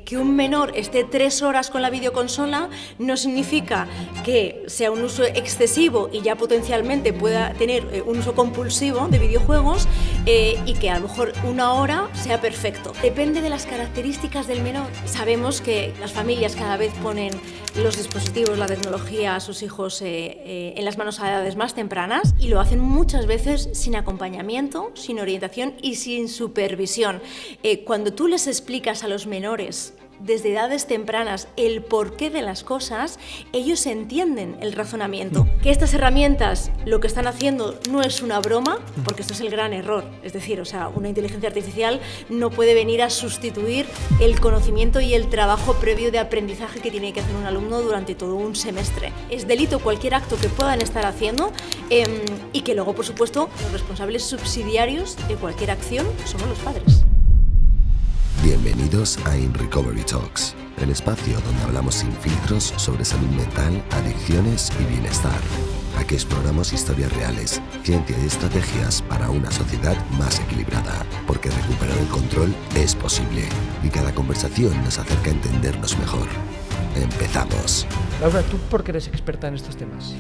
que un menor esté 3 horas con la videoconsola no significa que sea un uso excesivo y ya potencialmente pueda tener un uso compulsivo de videojuegos y que a lo mejor 1 hora sea perfecto. Depende de las características del menor. Sabemos que las familias cada vez ponen los dispositivos, la tecnología a sus hijos en las manos a edades más tempranas y lo hacen muchas veces sin acompañamiento, sin orientación y sin supervisión. Cuando tú les explicas a los menores desde edades tempranas el porqué de las cosas, ellos entienden el razonamiento. Que estas herramientas lo que están haciendo no es una broma, porque esto es el gran error. Es decir, una inteligencia artificial no puede venir a sustituir el conocimiento y el trabajo previo de aprendizaje que tiene que hacer un alumno durante todo un semestre. Es delito cualquier acto que puedan estar haciendo y que luego, por supuesto, los responsables subsidiarios de cualquier acción somos los padres. Bienvenidos a In Recovery Talks, el espacio donde hablamos sin filtros sobre salud mental, adicciones y bienestar. Aquí exploramos historias reales, ciencia y estrategias para una sociedad más equilibrada, porque recuperar el control es posible y cada conversación nos acerca a entendernos mejor. ¡Empezamos! Laura, ¿tú por qué eres experta en estos temas?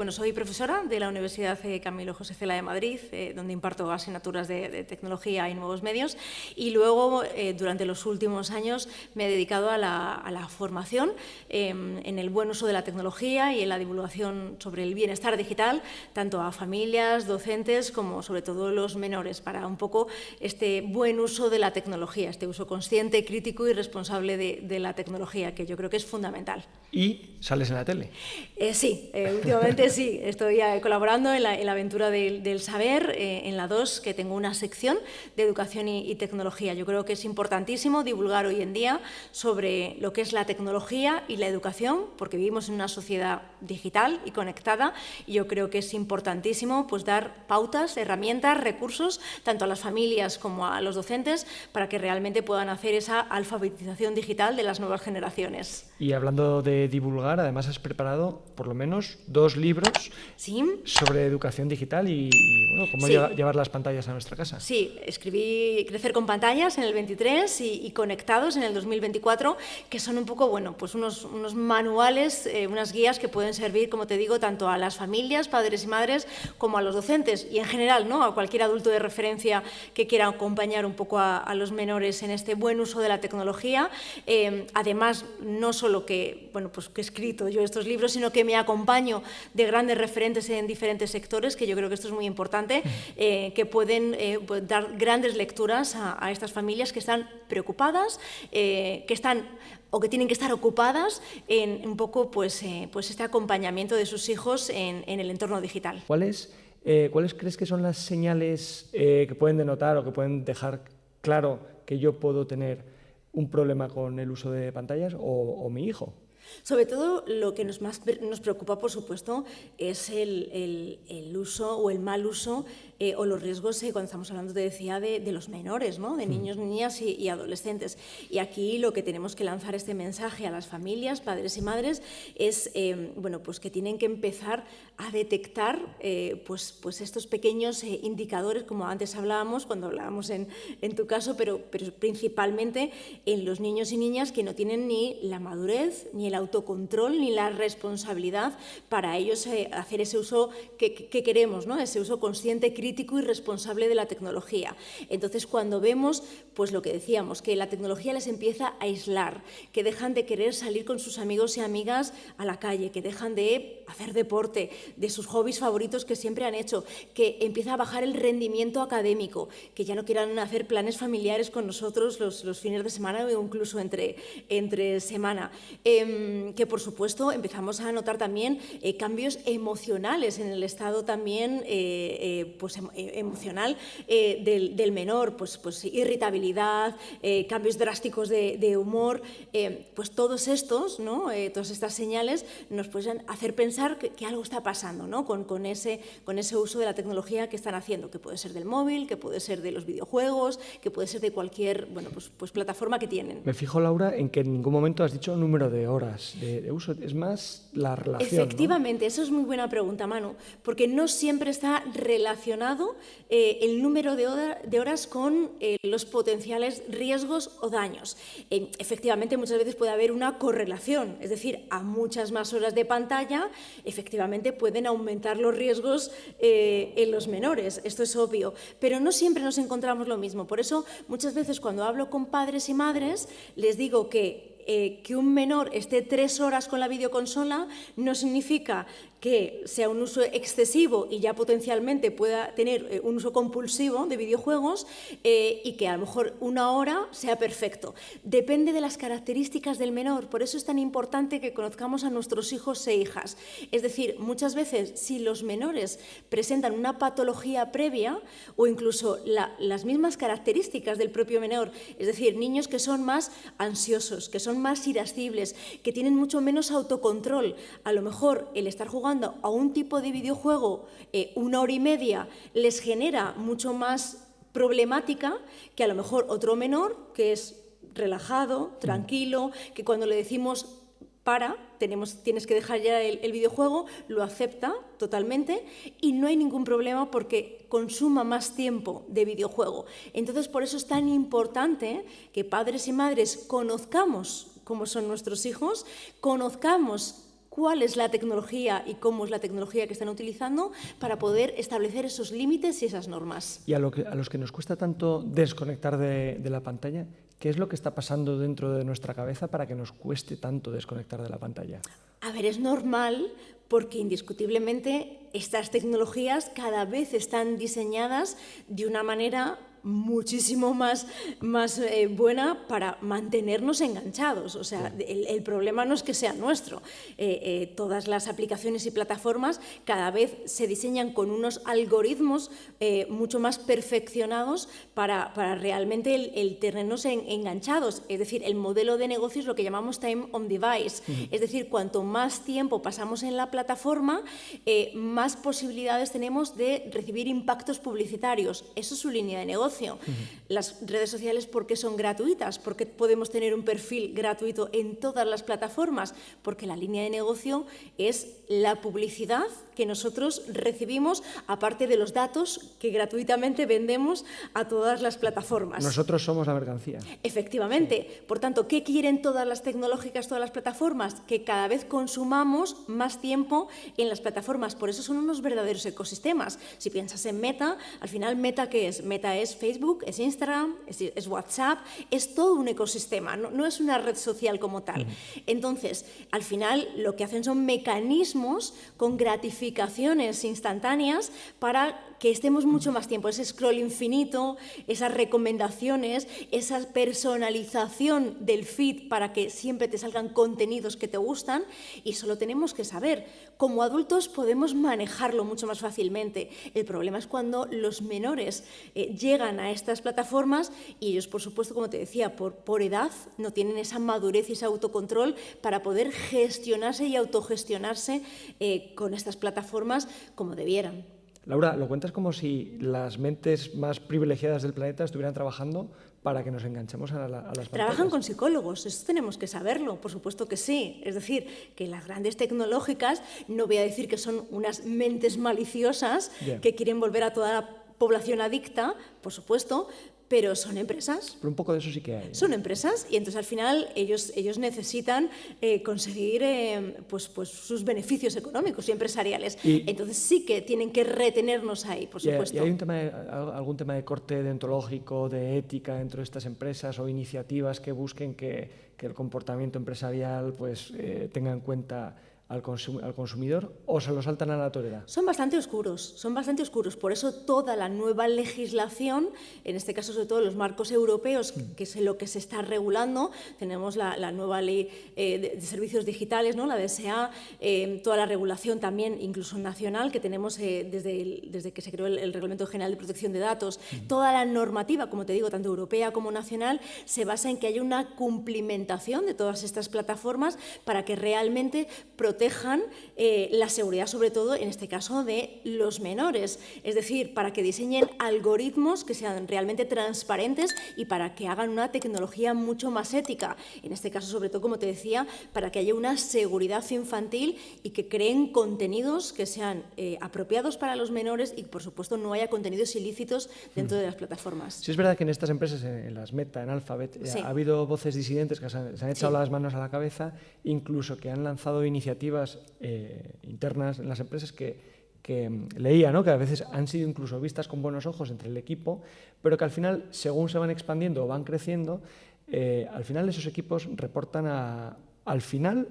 Soy profesora de la Universidad Camilo José Cela de Madrid, donde imparto asignaturas de tecnología y nuevos medios, y luego durante los últimos años me he dedicado a la formación en el buen uso de la tecnología y en la divulgación sobre el bienestar digital, tanto a familias, docentes, como sobre todo los menores, para un poco este buen uso de la tecnología, este uso consciente, crítico y responsable de la tecnología, que yo creo que es fundamental. ¿Y sales en la tele? Sí, últimamente sí. Estoy colaborando en la aventura del saber, en la 2, que tengo una sección de educación y tecnología. Yo creo que es importantísimo divulgar hoy en día sobre lo que es la tecnología y la educación, porque vivimos en una sociedad digital y conectada, y yo creo que es importantísimo dar pautas, herramientas, recursos, tanto a las familias como a los docentes, para que realmente puedan hacer esa alfabetización digital de las nuevas generaciones. Y hablando de divulgar, además has preparado por lo menos 2 libros sobre educación digital y cómo llevar las pantallas a nuestra casa. Sí, escribí Crecer con pantallas en el 23 y Conectados en el 2024, que son un poco, unos manuales, unas guías que pueden servir, como te digo, tanto a las familias, padres y madres, como a los docentes y en general, a cualquier adulto de referencia que quiera acompañar un poco a los menores en este buen uso de la tecnología. Además, no solo que he escrito yo estos libros, sino que me acompaño de grandes referentes en diferentes sectores, que yo creo que esto es muy importante, que pueden dar grandes lecturas a estas familias que están preocupadas, que están o que tienen que estar ocupadas en un poco este acompañamiento de sus hijos en el entorno digital. ¿Cuáles crees que son las señales que pueden denotar o que pueden dejar claro que yo puedo tener un problema con el uso de pantallas o mi hijo? Sobre todo lo que más nos preocupa, por supuesto, es el uso o el mal uso o los riesgos cuando estamos hablando, te decía, de los menores, ¿no? De niños, niñas y adolescentes. Y aquí lo que tenemos que lanzar este mensaje a las familias, padres y madres, es que tienen que empezar a detectar estos pequeños indicadores, como antes hablábamos, cuando hablábamos en tu caso, pero principalmente en los niños y niñas que no tienen ni la madurez, ni el autocontrol, ni la responsabilidad para ellos hacer ese uso que queremos, ¿no? Ese uso consciente, crítico y responsable de la tecnología. Entonces, cuando vemos, lo que decíamos, que la tecnología les empieza a aislar, que dejan de querer salir con sus amigos y amigas a la calle, que dejan de hacer deporte, de sus hobbies favoritos que siempre han hecho, que empieza a bajar el rendimiento académico, que ya no quieran hacer planes familiares con nosotros los fines de semana o incluso entre semana, que por supuesto empezamos a notar también cambios emocionales en el estado también emocional del menor, irritabilidad, cambios drásticos de humor, todos estos, ¿no? Todas estas señales nos pueden hacer pensar que algo está pasando, ¿no? con ese uso de la tecnología que están haciendo, que puede ser del móvil, que puede ser de los videojuegos, que puede ser de cualquier plataforma que tienen. Me fijo, Laura, en que en ningún momento has dicho número de horas horas de uso? Es más la relación, Efectivamente, ¿no? eso es muy buena pregunta, Manu, porque no siempre está relacionado el número de horas con los potenciales riesgos o daños. Efectivamente, muchas veces puede haber una correlación, es decir, a muchas más horas de pantalla, efectivamente pueden aumentar los riesgos en los menores, esto es obvio, pero no siempre nos encontramos lo mismo. Por eso, muchas veces cuando hablo con padres y madres, les digo que un menor esté 3 horas con la videoconsola no significa que sea un uso excesivo y ya potencialmente pueda tener un uso compulsivo de videojuegos y que a lo mejor 1 hora sea perfecto. Depende de las características del menor, por eso es tan importante que conozcamos a nuestros hijos e hijas. Es decir, muchas veces si los menores presentan una patología previa o incluso las mismas características del propio menor, es decir, niños que son más ansiosos, que son más irascibles, que tienen mucho menos autocontrol, a lo mejor el estar jugando a un tipo de videojuego 1 hora y media les genera mucho más problemática que a lo mejor otro menor que es relajado, tranquilo, que cuando le decimos tienes que dejar ya el videojuego, lo acepta totalmente y no hay ningún problema porque consuma más tiempo de videojuego. Entonces, por eso es tan importante que padres y madres conozcamos cómo son nuestros hijos, conozcamos cuál es la tecnología y cómo es la tecnología que están utilizando para poder establecer esos límites y esas normas. Y a los que nos cuesta tanto desconectar de la pantalla, ¿qué es lo que está pasando dentro de nuestra cabeza para que nos cueste tanto desconectar de la pantalla? A ver, es normal porque indiscutiblemente estas tecnologías cada vez están diseñadas de una manera muchísimo más buena para mantenernos enganchados. O sea, el problema no es que sea nuestro. Todas las aplicaciones y plataformas cada vez se diseñan con unos algoritmos mucho más perfeccionados para realmente el tenernos enganchados. Es decir, el modelo de negocio es lo que llamamos time on device. Es decir, cuanto más tiempo pasamos en la plataforma, más posibilidades tenemos de recibir impactos publicitarios. Eso es su línea de negocio. Las redes sociales, ¿por qué son gratuitas? ¿Por qué podemos tener un perfil gratuito en todas las plataformas? Porque la línea de negocio es la publicidad que nosotros recibimos, aparte de los datos que gratuitamente vendemos a todas las plataformas. Nosotros somos la mercancía. Efectivamente. Sí. Por tanto, ¿qué quieren todas las tecnológicas, todas las plataformas? Que cada vez consumamos más tiempo en las plataformas. Por eso son unos verdaderos ecosistemas. Si piensas en Meta, al final, ¿Meta qué es? Meta es Facebook, es Instagram, es WhatsApp, es todo un ecosistema, no es una red social como tal. Entonces, al final, lo que hacen son mecanismos con gratificaciones instantáneas para que estemos mucho más tiempo, ese scroll infinito, esas recomendaciones, esa personalización del feed para que siempre te salgan contenidos que te gustan, y solo tenemos que saber, como adultos podemos manejarlo mucho más fácilmente. El problema es cuando los menores llegan a estas plataformas y ellos, por supuesto, como te decía, por edad no tienen esa madurez y ese autocontrol para poder gestionarse y autogestionarse con estas plataformas como debieran. Laura, lo cuentas como si las mentes más privilegiadas del planeta estuvieran trabajando para que nos enganchemos a las pantallas. Trabajan con psicólogos, eso tenemos que saberlo, por supuesto que sí. Es decir, que las grandes tecnológicas, no voy a decir que son unas mentes maliciosas que quieren volver a toda la población adicta, por supuesto, pero son empresas. Pero un poco de eso sí que hay, ¿no? Son empresas y entonces al final ellos necesitan conseguir pues sus beneficios económicos y empresariales. Entonces sí que tienen que retenernos ahí, por supuesto. ¿Y hay algún tema de corte deontológico, de ética dentro de estas empresas o iniciativas que busquen que el comportamiento empresarial pues, tenga en cuenta al consumidor, o se lo saltan a la torera? Son bastante oscuros. Por eso toda la nueva legislación, en este caso sobre todo los marcos europeos, que es lo que se está regulando, tenemos la nueva ley de servicios digitales, ¿no? La DSA, toda la regulación también, incluso nacional, que tenemos desde que se creó el Reglamento General de Protección de Datos. Toda la normativa, como te digo, tanto europea como nacional, se basa en que haya una cumplimentación de todas estas plataformas para que realmente protejan protejan la seguridad, sobre todo en este caso de los menores, es decir, para que diseñen algoritmos que sean realmente transparentes y para que hagan una tecnología mucho más ética, en este caso sobre todo, como te decía, para que haya una seguridad infantil y que creen contenidos que sean apropiados para los menores y, por supuesto, no haya contenidos ilícitos dentro de las plataformas. Sí, es verdad que en estas empresas, en las Meta, en Alphabet, Sí. ha habido voces disidentes que se han echado las manos a la cabeza, incluso que han lanzado iniciativas internas en las empresas que leía, ¿no?, que a veces han sido incluso vistas con buenos ojos entre el equipo, pero que al final, según se van expandiendo o van creciendo, al final esos equipos reportan al final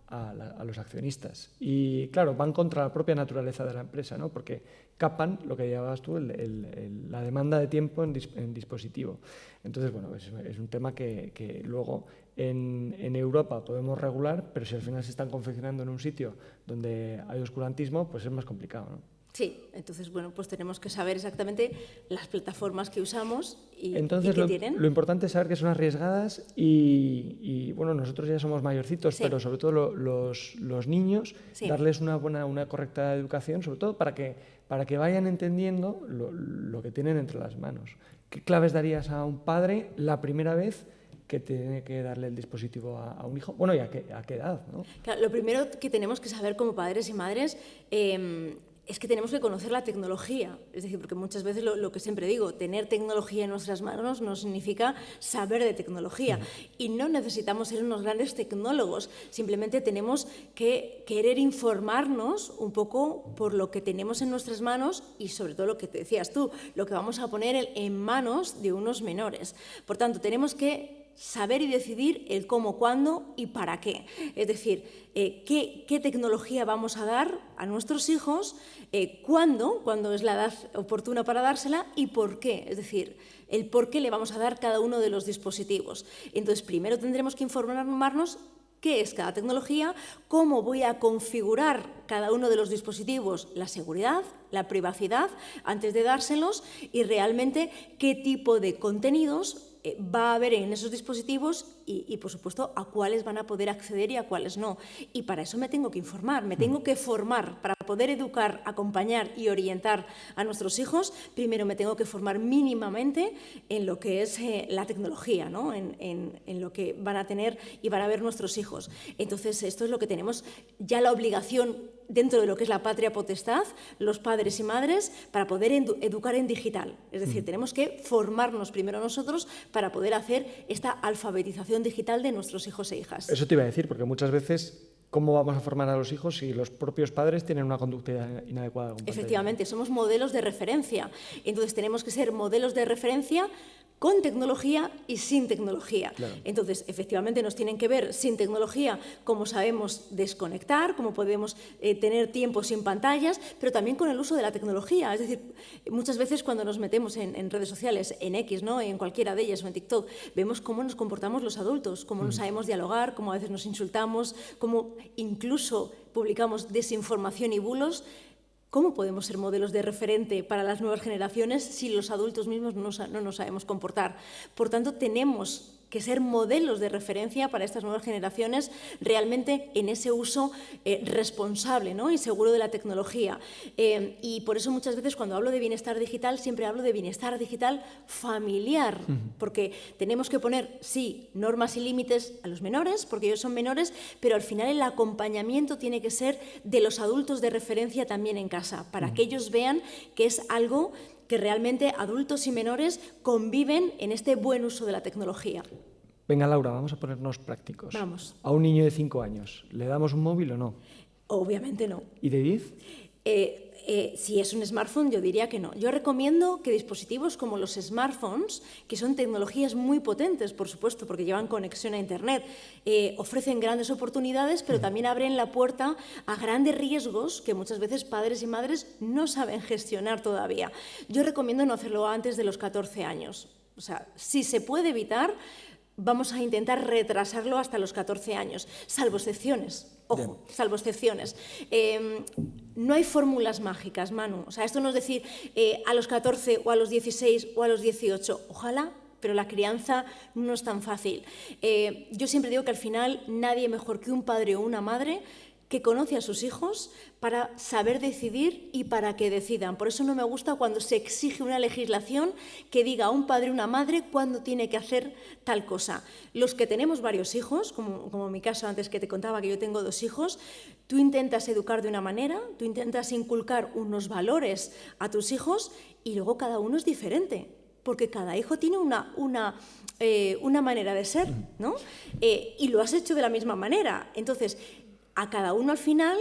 a los accionistas. Y claro, van contra la propia naturaleza de la empresa, ¿no?, porque capan, lo que llevabas tú, la demanda de tiempo en dispositivo. Entonces, bueno, es un tema que luego en Europa podemos regular, pero si al final se están confeccionando en un sitio donde hay oscurantismo, pues es más complicado, ¿no? Sí, entonces, bueno, pues tenemos que saber exactamente las plataformas que usamos y Entonces, qué tienen. lo importante es saber que son arriesgadas y bueno, nosotros ya somos mayorcitos, Sí. pero sobre todo los niños, Sí. darles una correcta educación, sobre todo para que vayan entendiendo lo que tienen entre las manos. ¿Qué claves darías a un padre la primera vez que tiene que darle el dispositivo a un hijo? Bueno, ¿y a qué edad, no? Claro, lo primero que tenemos que saber como padres y madres es que tenemos que conocer la tecnología. Es decir, porque muchas veces lo que siempre digo, tener tecnología en nuestras manos no significa saber de tecnología. Y no necesitamos ser unos grandes tecnólogos, simplemente tenemos que querer informarnos un poco por lo que tenemos en nuestras manos y sobre todo lo que te decías tú, lo que vamos a poner en manos de unos menores. Por tanto, tenemos que saber y decidir el cómo, cuándo y para qué. Es decir, qué tecnología vamos a dar a nuestros hijos, cuándo es la edad oportuna para dársela y por qué. Es decir, el por qué le vamos a dar cada uno de los dispositivos. Entonces, primero tendremos que informarnos qué es cada tecnología, cómo voy a configurar cada uno de los dispositivos, la seguridad, la privacidad, antes de dárselos y realmente qué tipo de contenidos va a haber en esos dispositivos y, por supuesto, a cuáles van a poder acceder y a cuáles no. Y para eso me tengo que informar, me tengo que formar. Para poder educar, acompañar y orientar a nuestros hijos, primero me tengo que formar mínimamente en lo que es la tecnología, ¿no?, en lo que van a tener y van a ver nuestros hijos. Entonces, esto es lo que tenemos ya la obligación dentro de lo que es la patria potestad, los padres y madres, para poder educar en digital. Es decir, tenemos que formarnos primero nosotros para poder hacer esta alfabetización digital de nuestros hijos e hijas. Eso te iba a decir, porque muchas veces, ¿cómo vamos a formar a los hijos si los propios padres tienen una conducta inadecuada con pantalla? Efectivamente, somos modelos de referencia. Entonces, tenemos que ser modelos de referencia con tecnología y sin tecnología. Claro. Entonces, efectivamente, nos tienen que ver sin tecnología cómo sabemos desconectar, cómo podemos tener tiempo sin pantallas, pero también con el uso de la tecnología. Es decir, muchas veces cuando nos metemos en redes sociales, en X, ¿no?, en cualquiera de ellas o en TikTok, vemos cómo nos comportamos los adultos, cómo no sabemos dialogar, cómo a veces nos insultamos, cómo incluso publicamos desinformación y bulos. ¿Cómo podemos ser modelos de referente para las nuevas generaciones si los adultos mismos no nos sabemos comportar? Por tanto, tenemos que ser modelos de referencia para estas nuevas generaciones realmente en ese uso responsable, ¿no?, y seguro de la tecnología. Y por eso muchas veces cuando hablo de bienestar digital siempre hablo de bienestar digital familiar, porque tenemos que poner, sí, normas y límites a los menores, porque ellos son menores, pero al final el acompañamiento tiene que ser de los adultos de referencia también en casa, para que ellos vean que es algo que realmente adultos y menores conviven en este buen uso de la tecnología. Venga, Laura, vamos a ponernos prácticos. Vamos. A un niño de 5 años, ¿le damos un móvil o no? Obviamente no. ¿Y de 10? Si es un smartphone, yo diría que no. Yo recomiendo que dispositivos como los smartphones, que son tecnologías muy potentes, por supuesto, porque llevan conexión a Internet, ofrecen grandes oportunidades, pero también abren la puerta a grandes riesgos que muchas veces padres y madres no saben gestionar todavía. Yo recomiendo no hacerlo antes de los 14 años. O sea, si se puede evitar, vamos a intentar retrasarlo hasta los 14 años, salvo excepciones. Ojo, salvo excepciones. No hay fórmulas mágicas, Manu. O sea, esto no es decir a los 14 o a los 16 o a los 18. Ojalá, pero la crianza no es tan fácil. Yo siempre digo que al final nadie mejor que un padre o una madre que conoce a sus hijos para saber decidir y para que decidan. Por eso no me gusta cuando se exige una legislación que diga a un padre o una madre cuándo tiene que hacer tal cosa. Los que tenemos varios hijos, como en mi caso antes que te contaba que yo tengo 2 hijos, tú intentas educar de una manera, tú intentas inculcar unos valores a tus hijos y luego cada uno es diferente, porque cada hijo tiene una manera de ser, ¿no? Y lo has hecho de la misma manera. Entonces, a cada uno al final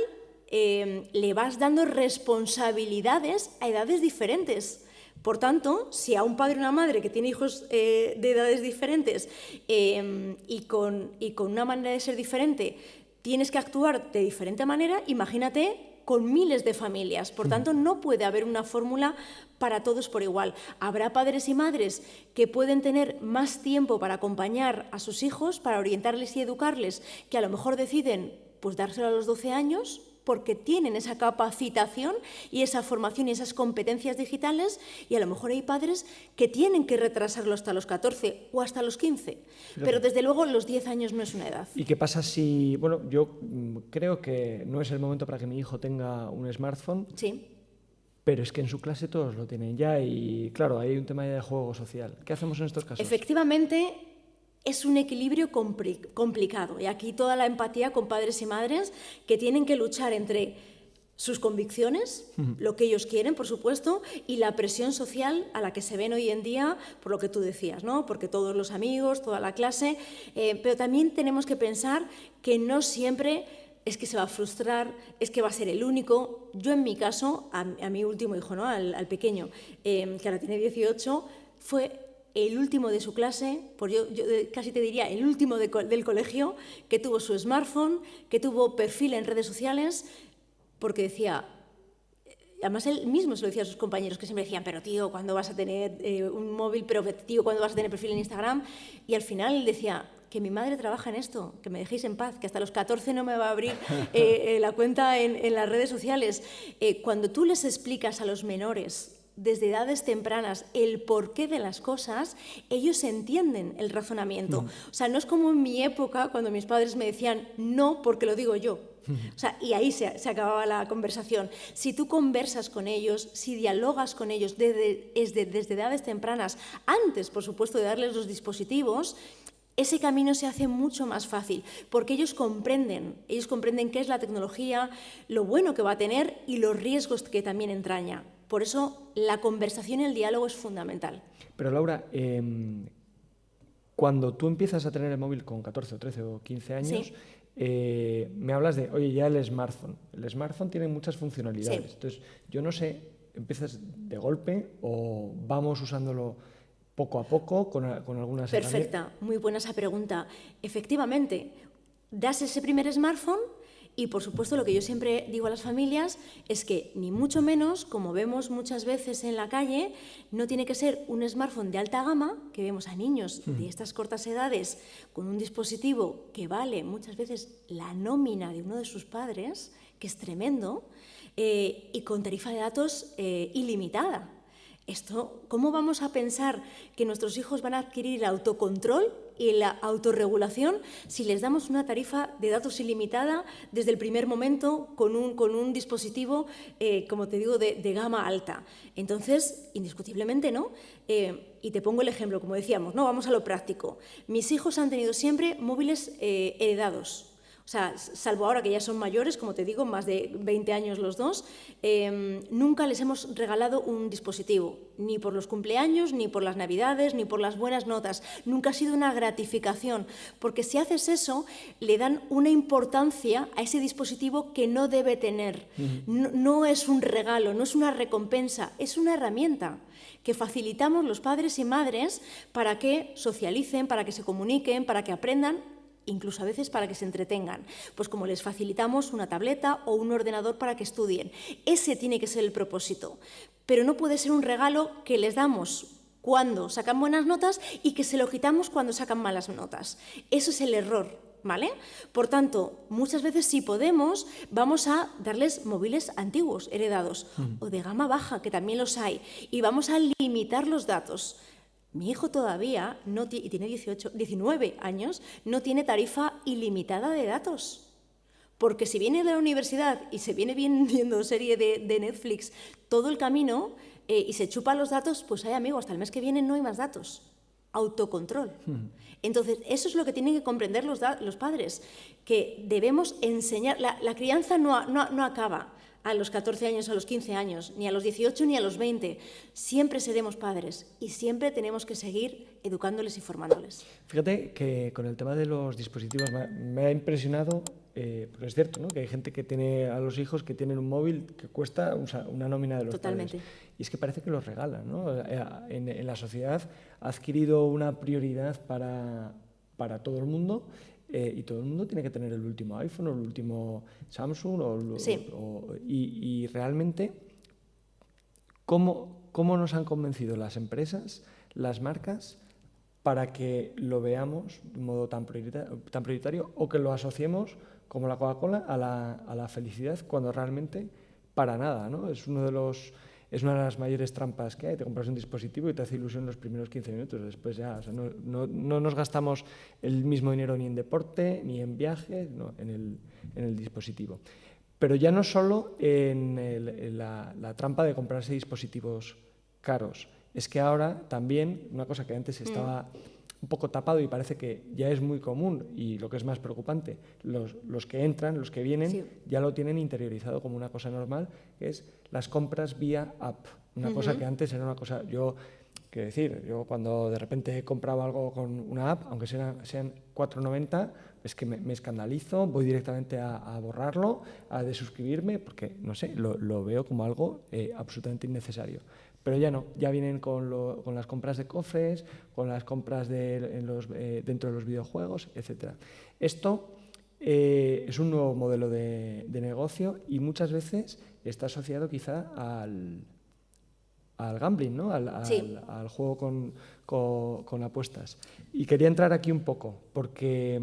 le vas dando responsabilidades a edades diferentes. Por tanto, si a un padre o una madre que tiene hijos de edades diferentes y con una manera de ser diferente tienes que actuar de diferente manera, imagínate con miles de familias. Por tanto, no puede haber una fórmula para todos por igual. Habrá padres y madres que pueden tener más tiempo para acompañar a sus hijos, para orientarles y educarles, que a lo mejor deciden pues dárselo a los 12 años porque tienen esa capacitación y esa formación y esas competencias digitales, y a lo mejor hay padres que tienen que retrasarlo hasta los 14 o hasta los 15, pero desde luego los 10 años no es una edad. ¿Y qué pasa si, bueno, yo creo que no es el momento para que mi hijo tenga un smartphone? Sí. Pero es que en su clase todos lo tienen ya y, claro, hay un tema de juego social. ¿Qué hacemos en estos casos? Efectivamente, es un equilibrio complicado, y aquí toda la empatía con padres y madres que tienen que luchar entre sus convicciones, lo que ellos quieren, por supuesto, y la presión social a la que se ven hoy en día, por lo que tú decías, ¿no? Porque todos los amigos, toda la clase, pero también tenemos que pensar que no siempre es que se va a frustrar, es que va a ser el único. Yo en mi caso, a mi último hijo, ¿no? al pequeño, que ahora tiene 18, fue el último de su clase, yo casi te diría el último del colegio, que tuvo su smartphone, que tuvo perfil en redes sociales, porque decía, además él mismo se lo decía a sus compañeros, que siempre decían, pero tío, ¿cuándo vas a tener un móvil? Pero tío, ¿cuándo vas a tener perfil en Instagram? Y al final él decía, que mi madre trabaja en esto, que me dejéis en paz, que hasta los 14 no me va a abrir la cuenta en las redes sociales. Cuando tú les explicas a los menores desde edades tempranas el porqué de las cosas, ellos entienden el razonamiento. O sea, no es como en mi época cuando mis padres me decían no porque lo digo yo. O sea, y ahí se acababa la conversación. Si tú conversas con ellos, si dialogas con ellos desde edades tempranas, antes, por supuesto, de darles los dispositivos, ese camino se hace mucho más fácil, porque ellos comprenden qué es la tecnología, lo bueno que va a tener y los riesgos que también entraña. Por eso la conversación y el diálogo es fundamental. Pero Laura, cuando tú empiezas a tener el móvil con 14 o 13 o 15 años, sí, me hablas de, oye, ya el smartphone. El smartphone tiene muchas funcionalidades. Sí. Entonces, yo no sé, ¿empiezas de golpe o vamos usándolo poco a poco con algunas Perfecta, herramientas? muy buena esa pregunta. Efectivamente, das ese primer smartphone y, por supuesto, lo que yo siempre digo a las familias es que, ni mucho menos, como vemos muchas veces en la calle, no tiene que ser un smartphone de alta gama, que vemos a niños de estas cortas edades con un dispositivo que vale muchas veces la nómina de uno de sus padres, que es tremendo, y con tarifa de datos ilimitada. Esto, ¿cómo vamos a pensar que nuestros hijos van a adquirir el autocontrol y la autorregulación si les damos una tarifa de datos ilimitada desde el primer momento con un dispositivo, como te digo, de gama alta? Entonces, indiscutiblemente no. Y te pongo el ejemplo, como decíamos, ¿no? Vamos a lo práctico. Mis hijos han tenido siempre móviles heredados. O sea, salvo ahora que ya son mayores, como te digo, más de 20 años los dos, nunca les hemos regalado un dispositivo, ni por los cumpleaños, ni por las navidades, ni por las buenas notas. Nunca ha sido una gratificación, porque si haces eso, le dan una importancia a ese dispositivo que no debe tener. No es un regalo, no es una recompensa, es una herramienta que facilitamos los padres y madres para que socialicen, para que se comuniquen, para que aprendan, incluso a veces para que se entretengan, pues como les facilitamos una tableta o un ordenador para que estudien. Ese tiene que ser el propósito, pero no puede ser un regalo que les damos cuando sacan buenas notas y que se lo quitamos cuando sacan malas notas. Eso es el error, ¿vale? Por tanto, muchas veces, si podemos, vamos a darles móviles antiguos, heredados, o de gama baja, que también los hay, y vamos a limitar los datos. Mi hijo todavía, y tiene 19 años, no tiene tarifa ilimitada de datos, porque si viene de la universidad y se viene viendo serie de Netflix todo el camino y se chupa los datos, pues hay amigo, hasta el mes que viene no hay más datos. Autocontrol. Entonces, eso es lo que tienen que comprender los padres, que debemos enseñar. La crianza no acaba a los 14 años, a los 15 años, ni a los 18 ni a los 20. Siempre seremos padres y siempre tenemos que seguir educándoles y formándoles. Fíjate que con el tema de los dispositivos me ha impresionado, porque es cierto, ¿no?, que hay gente que tiene a los hijos que tienen un móvil que cuesta una nómina de los Totalmente. padres. Y es que parece que los regalan, ¿no? En la sociedad ha adquirido una prioridad para todo el mundo. Y todo el mundo tiene que tener el último iPhone o el último Samsung. Sí. Y realmente, ¿cómo nos han convencido las empresas, las marcas, para que lo veamos de un modo tan prioritario o que lo asociemos, como la Coca-Cola, a la felicidad, cuando realmente para nada, ¿no? Es una de las mayores trampas que hay. Te compras un dispositivo y te hace ilusión los primeros 15 minutos. Después ya, o sea, no nos gastamos el mismo dinero ni en deporte, ni en viajes, no, en el dispositivo. Pero ya no solo en la trampa de comprarse dispositivos caros. Es que ahora también, una cosa que antes estaba un poco tapado y parece que ya es muy común, y lo que es más preocupante, los que entran, los que vienen, sí, ya lo tienen interiorizado como una cosa normal, que es las compras vía app. Una cosa que antes era una cosa... Quiero decir, yo cuando de repente compraba algo con una app, aunque sean 4,90, es que me escandalizo, voy directamente a borrarlo, a desuscribirme, porque, no sé, lo veo como algo absolutamente innecesario. Pero ya no, ya vienen con las compras de cofres, con las compras dentro de los videojuegos, etc. Esto es un nuevo modelo de negocio y muchas veces está asociado quizá al gambling, ¿no? Al juego con apuestas. Y quería entrar aquí un poco, porque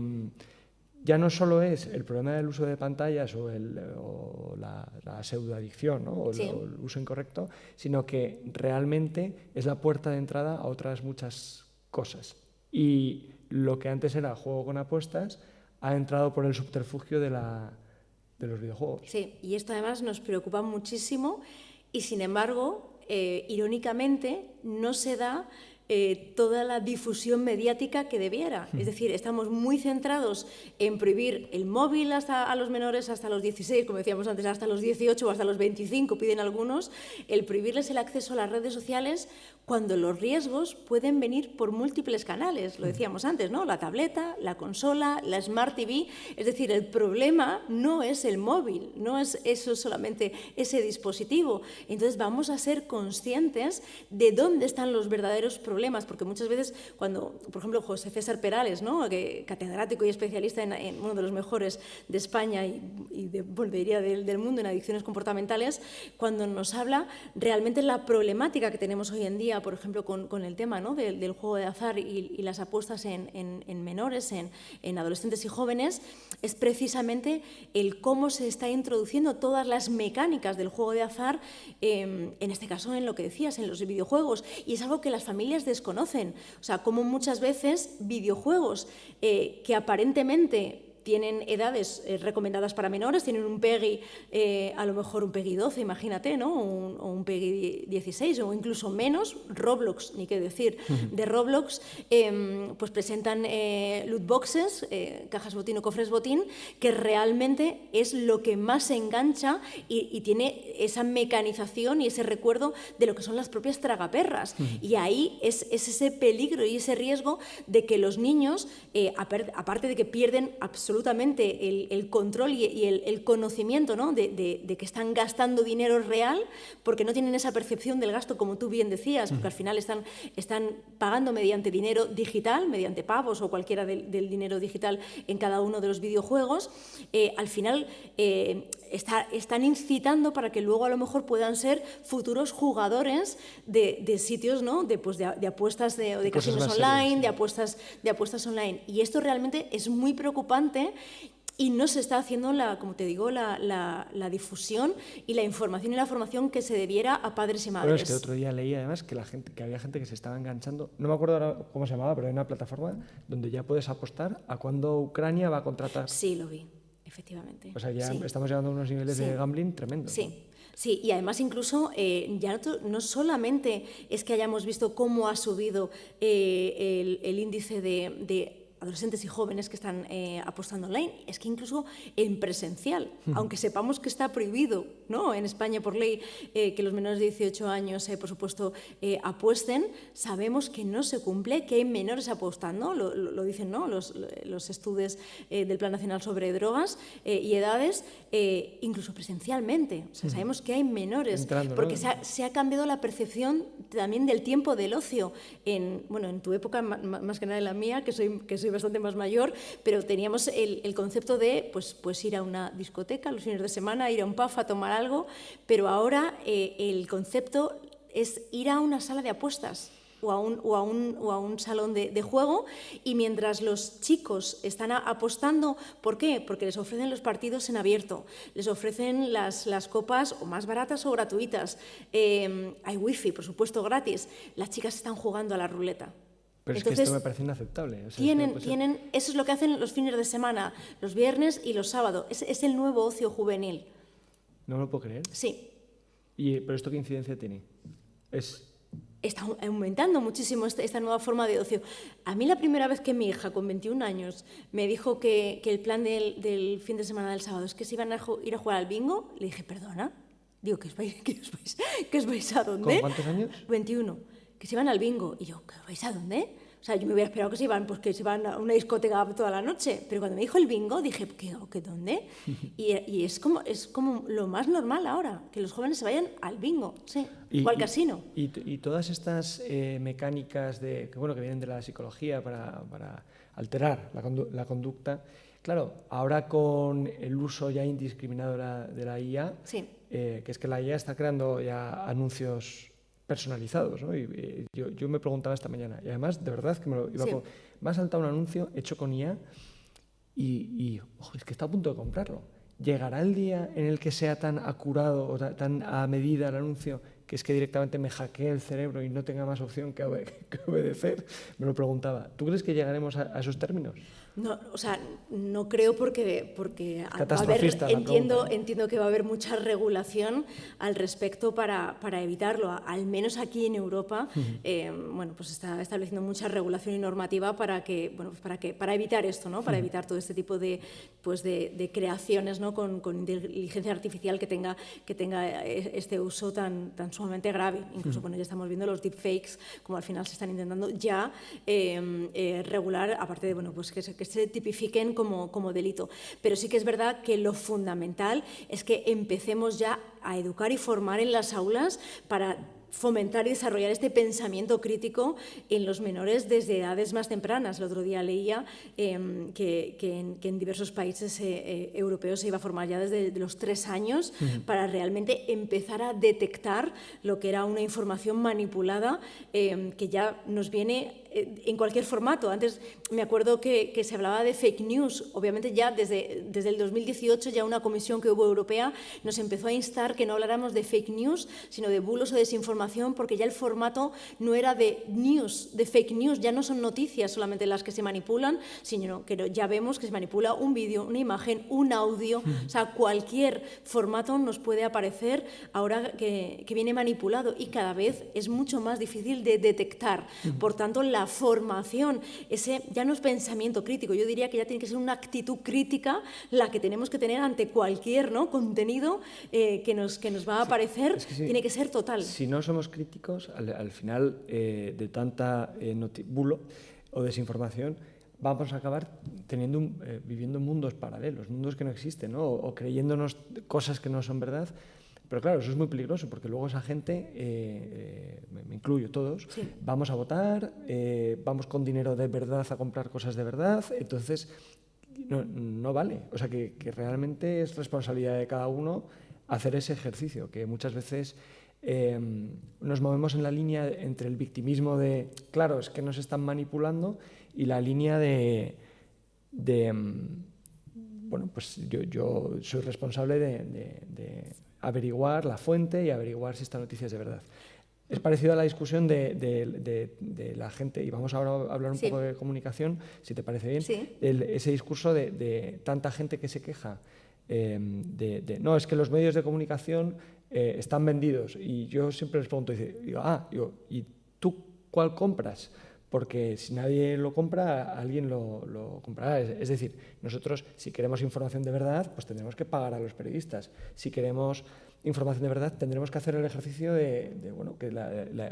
ya no solo es el problema del uso de pantallas o la pseudoadicción, ¿no? o el uso incorrecto, sino que realmente es la puerta de entrada a otras muchas cosas. Y lo que antes era juego con apuestas ha entrado por el subterfugio de los videojuegos. Sí, y esto además nos preocupa muchísimo y, sin embargo, irónicamente, no se da toda la difusión mediática que debiera. Es decir, estamos muy centrados en prohibir el móvil a los menores hasta los 16, como decíamos antes, hasta los 18 o hasta los 25, piden algunos, el prohibirles el acceso a las redes sociales, cuando los riesgos pueden venir por múltiples canales, lo decíamos antes, ¿no? La tableta, la consola, la Smart TV, es decir, el problema no es el móvil, no es eso solamente ese dispositivo. Entonces vamos a ser conscientes de dónde están los verdaderos problemas, porque muchas veces cuando, por ejemplo, José César Perales, ¿no?, catedrático y especialista en uno de los mejores de España y diría del mundo en adicciones comportamentales, cuando nos habla realmente la problemática que tenemos hoy en día, por ejemplo, con el tema, ¿no?, del juego de azar y las apuestas en menores, en adolescentes y jóvenes, es precisamente el cómo se está introduciendo todas las mecánicas del juego de azar, en este caso en lo que decías, en los videojuegos, y es algo que las familias desconocen. O sea, como muchas veces videojuegos que aparentemente tienen edades recomendadas para menores, tienen un PEGI, a lo mejor un PEGI 12, imagínate, ¿no? O un PEGI 16 o incluso menos. Roblox, ni qué decir, de Roblox, pues presentan loot boxes, cajas botín o cofres botín, que realmente es lo que más engancha y tiene esa mecanización y ese recuerdo de lo que son las propias tragaperras. Y ahí es ese peligro y ese riesgo de que los niños, aparte de que pierden absolutamente el control y el conocimiento, ¿no?, de que están gastando dinero real, porque no tienen esa percepción del gasto, como tú bien decías, porque al final están pagando mediante dinero digital, mediante pavos o cualquiera del dinero digital en cada uno de los videojuegos. Al final están incitando para que luego a lo mejor puedan ser futuros jugadores de sitios, ¿no?, de apuestas de casinos online, de apuestas online. Y esto realmente es muy preocupante y no se está haciendo, como te digo, la difusión y la información y la formación que se debiera a padres y madres. Bueno, es que otro día leí además que había gente que se estaba enganchando, no me acuerdo ahora cómo se llamaba, pero hay una plataforma donde ya puedes apostar a cuándo Ucrania va a contratar. Sí, lo vi. efectivamente. O sea, ya sí. estamos llegando a unos niveles Sí. de gambling tremendos. Sí. Sí, y además incluso ya no solamente es que hayamos visto cómo ha subido el índice de adolescentes y jóvenes que están apostando online, es que incluso en presencial, aunque sepamos que está prohibido, ¿no?, en España por ley que los menores de 18 años, por supuesto, apuesten, sabemos que no se cumple, que hay menores apostando, lo dicen, ¿no?, los estudios del Plan Nacional sobre Drogas y Edades, incluso presencialmente. O sea, sabemos que hay menores, entrando, porque ¿no? se ha cambiado la percepción también del tiempo del ocio. En tu época, más que nada en la mía, que soy bastante más mayor, pero teníamos el concepto de pues ir a una discoteca los fines de semana, ir a un pub a tomar algo, pero ahora el concepto es ir a una sala de apuestas o a un salón de juego, y mientras los chicos están apostando, ¿por qué? Porque les ofrecen los partidos en abierto, les ofrecen las copas o más baratas o gratuitas, hay wifi, por supuesto, gratis, las chicas están jugando a la ruleta. Pero Entonces, es que esto me parece inaceptable. O sea, eso es lo que hacen los fines de semana, los viernes y los sábados. Es el nuevo ocio juvenil. No me lo puedo creer. Sí. ¿Pero esto qué incidencia tiene? Está aumentando muchísimo esta nueva forma de ocio. A mí la primera vez que mi hija, con 21 años, me dijo que el plan del fin de semana del sábado es que se iban a ir a jugar al bingo, le dije, ¿perdona? Digo, ¿que os vais a dónde? ¿Con cuántos años? 21. Que se iban al bingo. Y yo, ¿que os vais a dónde? O sea, yo me hubiera esperado que se iban a una discoteca toda la noche. Pero cuando me dijo el bingo, dije, ¿qué dónde? Y es como lo más normal ahora, que los jóvenes se vayan al bingo, sí, o al casino. Y todas estas mecánicas que vienen de la psicología para alterar la conducta, claro, ahora con el uso ya indiscriminado de la IA, sí. Que es que la IA está creando ya anuncios personalizados, ¿no? Y yo me preguntaba esta mañana, y además, de verdad, que me ha saltado un anuncio hecho con IA y ojo, es que está a punto de comprarlo. ¿Llegará el día en el que sea tan acurado o tan a medida el anuncio que es que directamente me hackee el cerebro y no tenga más opción que obedecer? Me lo preguntaba. ¿Tú crees que llegaremos a esos términos? No, o sea, no creo porque Catastrofista entiendo que va a haber mucha regulación al respecto para evitarlo. Al menos aquí en Europa, pues está estableciendo mucha regulación y normativa para evitar esto, ¿no? Para evitar todo este tipo de creaciones, ¿no? con inteligencia artificial que tenga este uso tan sumamente grave. Incluso ya estamos viendo los deepfakes, como al final se están intentando ya regular, aparte de que se tipifiquen como delito. Pero sí que es verdad que lo fundamental es que empecemos ya a educar y formar en las aulas para fomentar y desarrollar este pensamiento crítico en los menores desde edades más tempranas. El otro día leía que en diversos países europeos se iba a formar ya desde los 3 años para realmente empezar a detectar lo que era una información manipulada que ya nos viene en cualquier formato. Antes me acuerdo que se hablaba de fake news. Obviamente ya desde el 2018 ya una comisión que hubo europea nos empezó a instar que no habláramos de fake news, sino de bulos o desinformación, porque ya el formato no era de news, de fake news. Ya no son noticias solamente las que se manipulan, sino que ya vemos que se manipula un vídeo, una imagen, un audio. O sea, cualquier formato nos puede aparecer ahora que viene manipulado, y cada vez es mucho más difícil de detectar. Por tanto, la formación, ese ya no es pensamiento crítico, yo diría que ya tiene que ser una actitud crítica la que tenemos que tener ante cualquier, ¿no?, contenido que nos va a aparecer. Tiene que ser total. Si no somos críticos, al final de tanta bulo o desinformación, vamos a acabar viviendo mundos paralelos, mundos que no existen, ¿no? O creyéndonos cosas que no son verdad. Pero claro, eso es muy peligroso, porque luego esa gente, me incluyo todos, sí, vamos a votar, vamos con dinero de verdad a comprar cosas de verdad, entonces no vale. O sea, que realmente es responsabilidad de cada uno hacer ese ejercicio, que muchas veces nos movemos en la línea entre el victimismo de, claro, es que nos están manipulando, y la línea pues yo soy responsable de averiguar la fuente y averiguar si esta noticia es de verdad. Es parecido a la discusión de la gente, y vamos ahora a hablar un poco de comunicación, si te parece bien, ese discurso de tanta gente que se queja no, es que los medios de comunicación están vendidos, y yo siempre les pregunto, ¿y tú cuál compras? Porque si nadie lo compra, alguien lo comprará. Es decir, nosotros, si queremos información de verdad, pues tendremos que pagar a los periodistas. Si queremos información de verdad, tendremos que hacer el ejercicio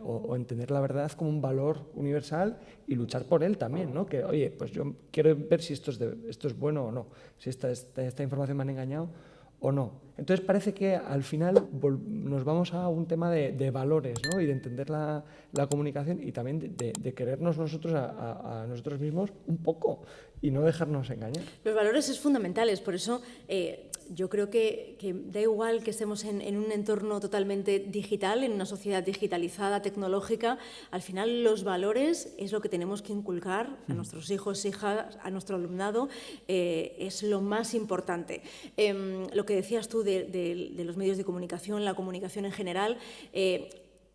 o entender la verdad como un valor universal y luchar por él también, ¿no? Que, oye, pues yo quiero ver si esto es bueno o no, si esta información me han engañado o no. Entonces parece que al final nos vamos a un tema de valores, ¿no? Y de entender la comunicación y también de querernos nosotros a nosotros mismos un poco y no dejarnos engañar. Los valores es fundamentales, por eso yo creo que da igual que estemos en un entorno totalmente digital, en una sociedad digitalizada, tecnológica, al final los valores es lo que tenemos que inculcar a nuestros hijos, hijas, a nuestro alumnado, es lo más importante. Lo que decías tú de los medios de comunicación, la comunicación en general,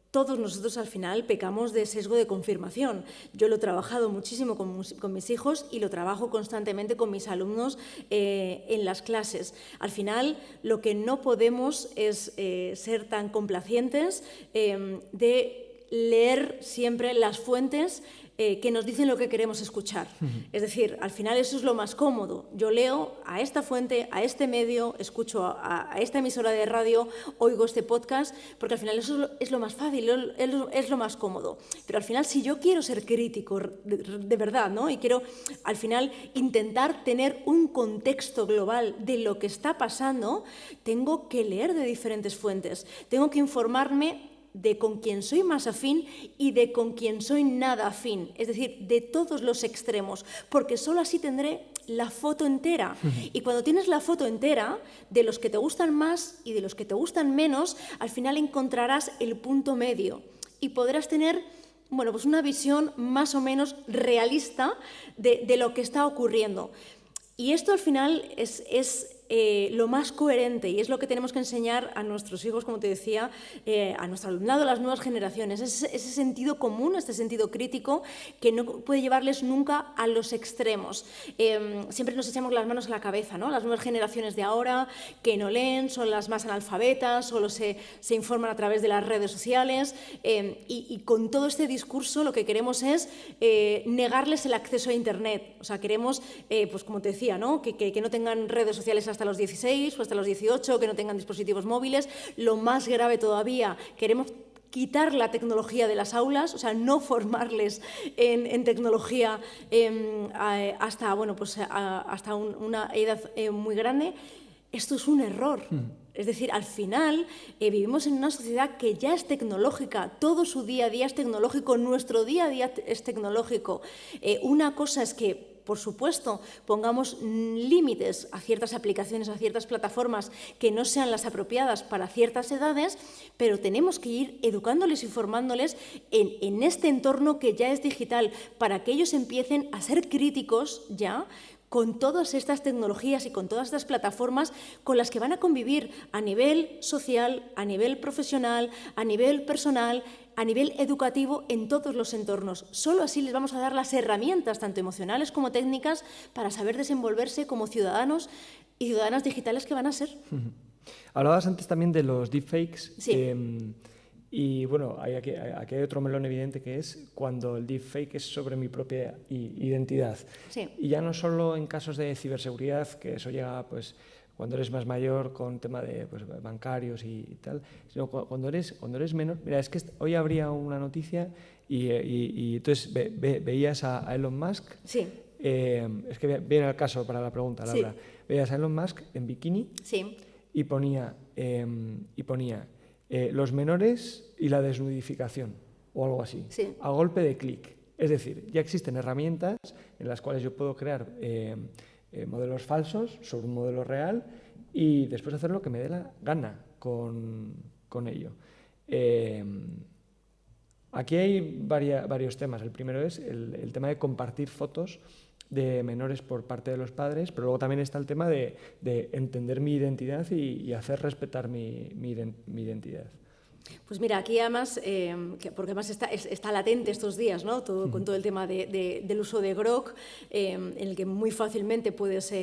todos nosotros al final pecamos de sesgo de confirmación. Yo lo he trabajado muchísimo con mis hijos y lo trabajo constantemente con mis alumnos en las clases. Al final lo que no podemos es ser tan complacientes de leer siempre las fuentes que nos dicen lo que queremos escuchar. Es decir, al final eso es lo más cómodo. Yo leo a esta fuente, a este medio, escucho a esta emisora de radio, oigo este podcast, porque al final eso es lo más fácil, es lo más cómodo. Pero al final, si yo quiero ser crítico de verdad, ¿no? Y quiero al final intentar tener un contexto global de lo que está pasando, tengo que leer de diferentes fuentes, tengo que informarme de con quien soy más afín y de con quien soy nada afín, es decir, de todos los extremos, porque solo así tendré la foto entera. Y cuando tienes la foto entera, de los que te gustan más y de los que te gustan menos, al final encontrarás el punto medio y podrás tener pues una visión más o menos realista de lo que está ocurriendo. Y esto al final es lo más coherente y es lo que tenemos que enseñar a nuestros hijos, como te decía, a nuestro alumnado, a las nuevas generaciones. Ese sentido común, este sentido crítico que no puede llevarles nunca a los extremos. Siempre nos echamos las manos a la cabeza, ¿no? Las nuevas generaciones de ahora que no leen, son las más analfabetas, solo se informan a través de las redes sociales y con todo este discurso lo que queremos es negarles el acceso a Internet. O sea, queremos, pues como te decía, ¿no? Que no tengan redes sociales hasta los 16 o hasta los 18, que no tengan dispositivos móviles. Lo más grave todavía, queremos quitar la tecnología de las aulas, o sea, no formarles en tecnología hasta una edad muy grande. Esto es un error. Es decir, al final vivimos en una sociedad que ya es tecnológica, todo su día a día es tecnológico, nuestro día a día es tecnológico. Una cosa es que, por supuesto, pongamos límites a ciertas aplicaciones, a ciertas plataformas que no sean las apropiadas para ciertas edades, pero tenemos que ir educándoles y formándoles en este entorno que ya es digital, para que ellos empiecen a ser críticos ya con todas estas tecnologías y con todas estas plataformas con las que van a convivir a nivel social, a nivel profesional, a nivel personal, a nivel educativo, en todos los entornos. Solo así les vamos a dar las herramientas, tanto emocionales como técnicas, para saber desenvolverse como ciudadanos y ciudadanas digitales que van a ser. Hablabas antes también de los deepfakes. Sí. Y bueno, aquí hay otro melón evidente, que es cuando el deepfake es sobre mi propia identidad. Sí. Y ya no solo en casos de ciberseguridad, que eso llega pues cuando eres más mayor con tema de bancarios y tal, sino cuando eres menor. Mira, es que hoy habría una noticia y entonces veías a Elon Musk. Sí. Es que viene al caso para la pregunta, Laura. Sí. Veías a Elon Musk en bikini. Sí. Y ponía los menores y la desnudificación, o algo así, sí, a golpe de clic. Es decir, ya existen herramientas en las cuales yo puedo crear modelos falsos sobre un modelo real y después hacer lo que me dé la gana con ello. Aquí hay varios temas. El primero es el tema de compartir fotos de menores por parte de los padres, pero luego también está el tema de entender mi identidad y hacer respetar mi identidad. Pues mira, aquí además, porque además está latente estos días, ¿no? Con todo el tema del uso de Grok, en el que muy fácilmente puedes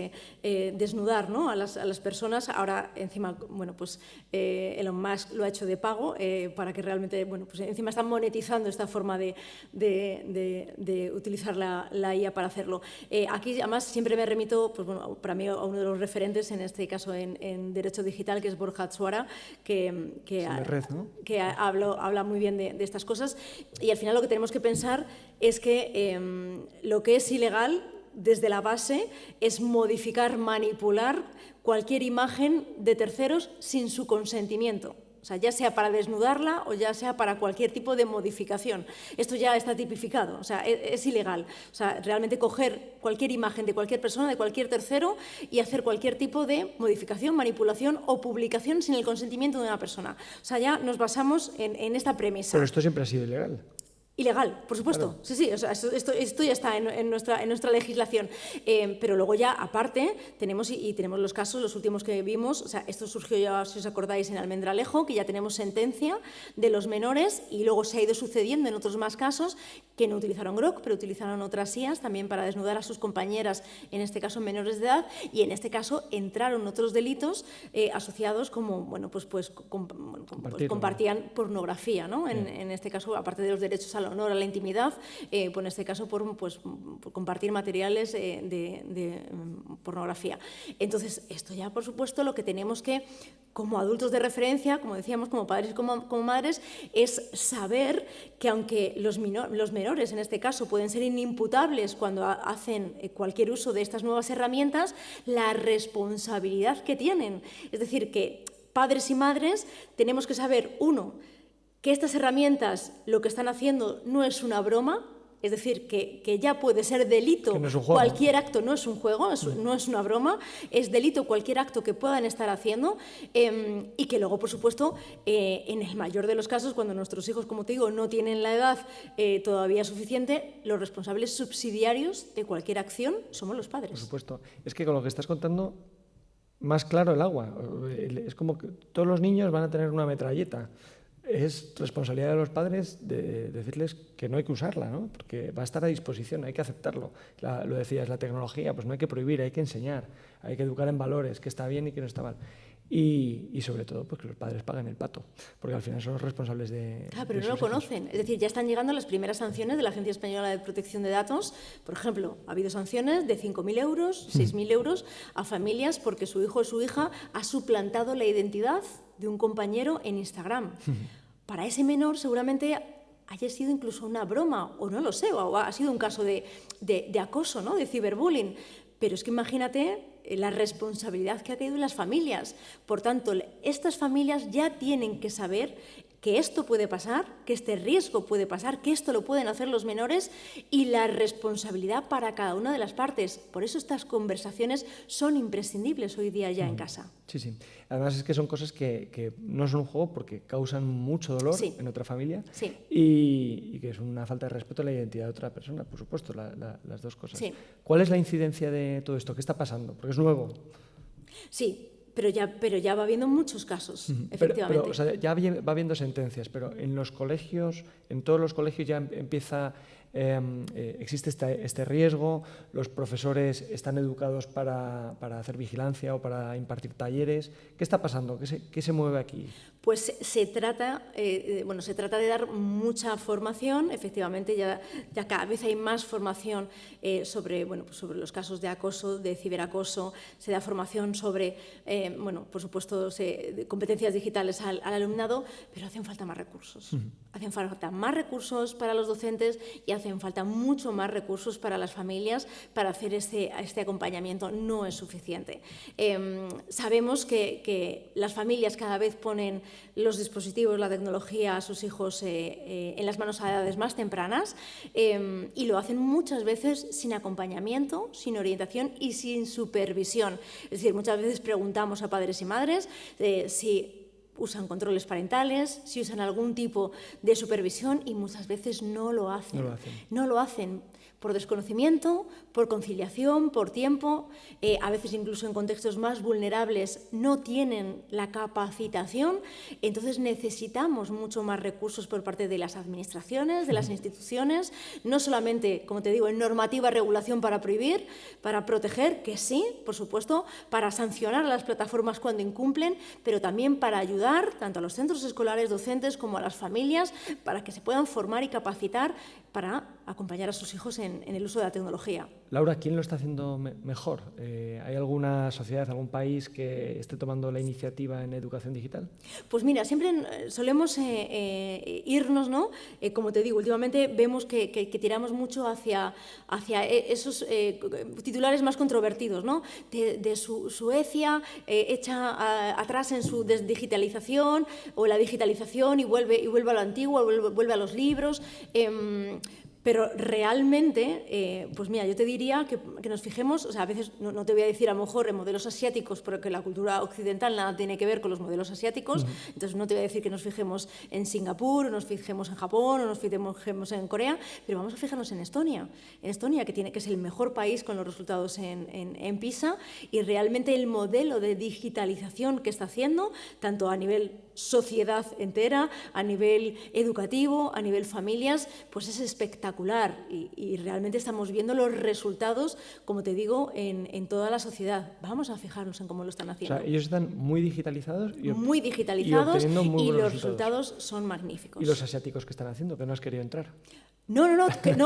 desnudar, ¿no? a las personas. Ahora, encima, bueno, pues Elon Musk lo ha hecho de pago para que realmente, bueno, pues encima están monetizando esta forma de utilizar la IA para hacerlo. Aquí, además, siempre me remito, pues bueno, para mí, a uno de los referentes, en este caso en Derecho Digital, que es Borja Atsuara, que habla muy bien de estas cosas, y al final lo que tenemos que pensar es que lo que es ilegal desde la base es modificar, manipular cualquier imagen de terceros sin su consentimiento. O sea, ya sea para desnudarla o ya sea para cualquier tipo de modificación. Esto ya está tipificado, o sea, es ilegal. O sea, realmente coger cualquier imagen de cualquier persona, de cualquier tercero, y hacer cualquier tipo de modificación, manipulación o publicación sin el consentimiento de una persona. O sea, ya nos basamos en esta premisa. Pero esto siempre ha sido ilegal. Ilegal, por supuesto. Claro. Sí, o sea, esto ya está en nuestra legislación. Pero luego ya, aparte, tenemos los casos, los últimos que vimos, o sea, esto surgió ya, si os acordáis, en Almendralejo, que ya tenemos sentencia de los menores, y luego se ha ido sucediendo en otros más casos que no utilizaron Grok, pero utilizaron otras IAs también para desnudar a sus compañeras, en este caso menores de edad, y en este caso entraron otros delitos asociados como, bueno, pues compartían pornografía, ¿no? En este caso, aparte de los derechos al honor, a la intimidad, pues en este caso por compartir materiales de pornografía. Entonces, esto ya, por supuesto, lo que tenemos que, como adultos de referencia, como decíamos, como padres y como madres, es saber que aunque los menores, en este caso, pueden ser inimputables cuando hacen cualquier uso de estas nuevas herramientas, la responsabilidad que tienen. Es decir, que padres y madres tenemos que saber, uno, que estas herramientas lo que están haciendo no es una broma, es decir, que ya puede ser delito cualquier acto, no es un juego, no es una broma, es delito cualquier acto que puedan estar haciendo, y que luego, por supuesto, en el mayor de los casos, cuando nuestros hijos, como te digo, no tienen la edad todavía suficiente, los responsables subsidiarios de cualquier acción somos los padres. Por supuesto. Es que con lo que estás contando, más claro el agua. Es como que todos los niños van a tener una metralleta. Es responsabilidad de los padres de decirles que no hay que usarla, ¿no? Porque va a estar a disposición, hay que aceptarlo. Lo decías, la tecnología, pues no hay que prohibir, hay que enseñar, hay que educar en valores, que está bien y que no está mal. Y sobre todo, pues que los padres paguen el pato, porque al final son los responsables de... Claro, pero no lo conocen. Es decir, ya están llegando las primeras sanciones de la Agencia Española de Protección de Datos. Por ejemplo, ha habido sanciones de 5.000 euros, 6.000 euros a familias porque su hijo o su hija ha suplantado la identidad de un compañero en Instagram. Para ese menor seguramente haya sido incluso una broma, o no lo sé, o ha sido un caso de acoso, ¿no? De ciberbullying. Pero es que imagínate la responsabilidad que ha caído en las familias. Por tanto, estas familias ya tienen que saber que esto puede pasar, que este riesgo puede pasar, que esto lo pueden hacer los menores, y la responsabilidad para cada una de las partes. Por eso estas conversaciones son imprescindibles hoy día ya en casa. Sí, sí. Además es que son cosas que no son un juego porque causan mucho dolor en otra familia, y que es una falta de respeto a la identidad de otra persona, por supuesto, las dos cosas. Sí. ¿Cuál es la incidencia de todo esto? ¿Qué está pasando? Porque es nuevo. Sí. Pero ya va habiendo muchos casos, efectivamente. Pero, o sea, ya va habiendo sentencias, pero en los colegios, en todos los colegios ya empieza, existe este riesgo, los profesores están educados para hacer vigilancia o para impartir talleres. ¿Qué está pasando? ¿Qué se mueve aquí? Pues se trata de dar mucha formación. Efectivamente, ya cada vez hay más formación sobre los casos de acoso, de ciberacoso. Se da formación sobre, por supuesto, competencias digitales al alumnado, pero hacen falta más recursos. Hacen falta más recursos para los docentes y hacen falta mucho más recursos para las familias para hacer este acompañamiento. No es suficiente. Sabemos que las familias cada vez ponen los dispositivos, la tecnología a sus hijos en las manos a edades más tempranas, y lo hacen muchas veces sin acompañamiento, sin orientación y sin supervisión. Es decir, muchas veces preguntamos a padres y madres si usan controles parentales, si usan algún tipo de supervisión, y muchas veces no lo hacen. No lo hacen. por desconocimiento, por conciliación, por tiempo, a veces incluso en contextos más vulnerables no tienen la capacitación, entonces necesitamos mucho más recursos por parte de las administraciones, de las instituciones, no solamente, como te digo, en normativa, regulación para prohibir, para proteger, que sí, por supuesto, para sancionar a las plataformas cuando incumplen, pero también para ayudar tanto a los centros escolares, docentes, como a las familias, para que se puedan formar y capacitar para acompañar a sus hijos en el uso de la tecnología. Laura, ¿quién lo está haciendo mejor? ¿Hay alguna sociedad, algún país que esté tomando la iniciativa en educación digital? Pues mira, siempre solemos irnos, ¿no? Como te digo, últimamente vemos que tiramos mucho hacia esos titulares más controvertidos, ¿no? De Suecia, hecha atrás en su desdigitalización, o la digitalización y vuelve a lo antiguo, vuelve a los libros. Pero realmente, pues mira, yo te diría que nos fijemos, o sea, a veces no te voy a decir a lo mejor en modelos asiáticos, porque la cultura occidental nada tiene que ver con los modelos asiáticos, entonces no te voy a decir que nos fijemos en Singapur, o nos fijemos en Japón, o nos fijemos en Corea, pero vamos a fijarnos en Estonia, que es el mejor país con los resultados en PISA, y realmente el modelo de digitalización que está haciendo, tanto a nivel sociedad entera, a nivel educativo, a nivel familias, pues es espectacular y realmente estamos viendo los resultados, como te digo, en toda la sociedad. Vamos a fijarnos en cómo lo están haciendo. O sea, ellos están muy digitalizados y obteniendo muy buenos los resultados son magníficos. ¿Y los asiáticos qué están haciendo? ¿Que no has querido entrar? No,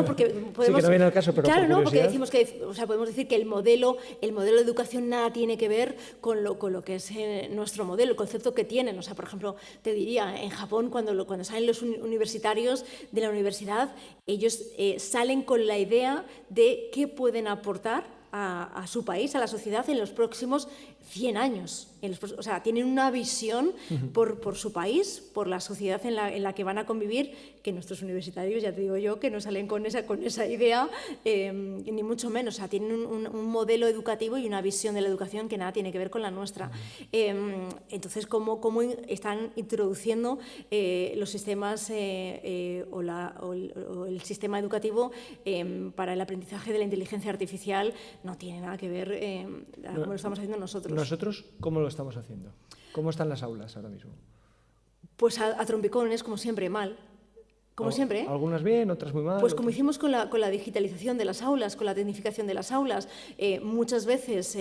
porque podemos... Sí, que no viene al caso, pero claro, por no, porque curiosidad. decimos que, podemos decir que el modelo de educación nada tiene que ver con lo que es nuestro modelo, el concepto que tienen. O sea, por ejemplo, te diría, en Japón, cuando salen los universitarios de la universidad, ellos salen con la idea de qué pueden aportar a su país, a la sociedad, en los próximos 100 años. O sea, tienen una visión por su país, por la sociedad en la que van a convivir, que nuestros universitarios, ya te digo yo, que no salen con esa idea, ni mucho menos. O sea, tienen un modelo educativo y una visión de la educación que nada tiene que ver con la nuestra. Entonces, ¿cómo están introduciendo los sistemas o el sistema educativo para el aprendizaje de la inteligencia artificial? No tiene nada que ver como lo estamos haciendo nosotros. ¿Nosotros cómo lo estamos haciendo? ¿Cómo están las aulas ahora mismo? Pues a trompicones, como siempre, mal. Como siempre. Algunas bien, otras muy mal. Pues como hicimos con la digitalización de las aulas, con la tecnificación de las aulas, muchas veces,